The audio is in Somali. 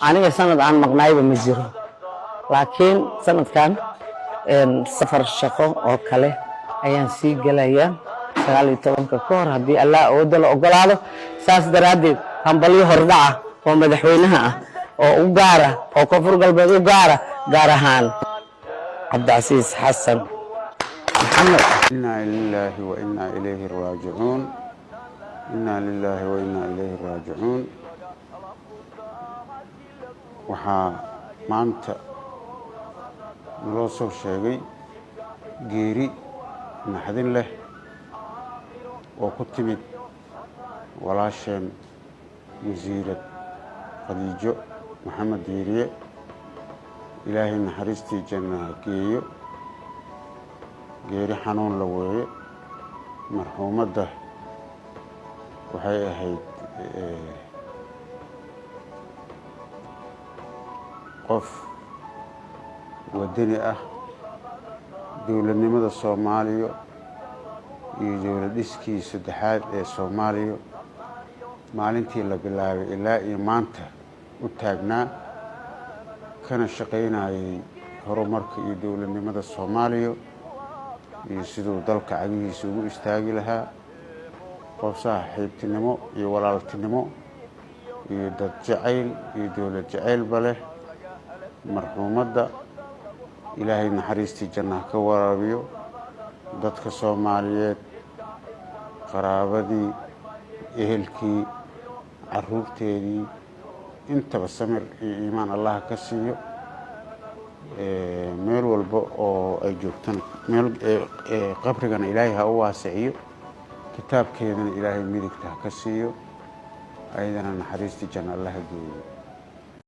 aniga sanad aan maqnaayba ma jiro laakiin sanadkan safar shaqo oo kale ayaan sii gelayaa 19 ka hor haddii Allah awoodo la ogolaado saas daraadeed hambalyo hordhaca oo madaxweynaha ah oo u gaara oo koonfur galbeed u gaara gaar ahaan Cabdicasiis Xasan Maxamed. inna lillahi wa inna ilayhi raaji'uun inna lillahi wa inna ilayhi raaji'uun waxaa maanta naloo soo sheegay geeri naxdin leh oo ku timid walaasheen wasiirad Khadiijo Maxamed Diiriye ilaahay naxariistii jannaha geeyo geeri xanuun la weeye marxuumadda waxay ahayd qof wadani ah dowladnimada Soomaaliya iyo dowlad dhiskii saddexaad ee Soomaaliya maalintii la bilaabay ilaa iyo maanta u taagnaa kana shaqaynayay horumarka iyo dowladnimada Soomaaliya iyo sidoo dalka cagihiisa ugu istaagi lahaa qof saaxiibtinimo iyo walaaltinimo iyo dad jacayl iyo dowlad jacaylba leh marxuumadda ilaahay naxariistii jannaha ka waraabiyo dadka Soomaaliyeed qaraabadii ehelkii caruurteedii intaba samir iyo iimaan Allah ka siiyo meel walba oo ay joogtaan meel qabrigana ilaahay ha u waasiciyo kitaabkeedana ilaahay midigta ka siiyo ayadana naxariistii janna Allah geeyo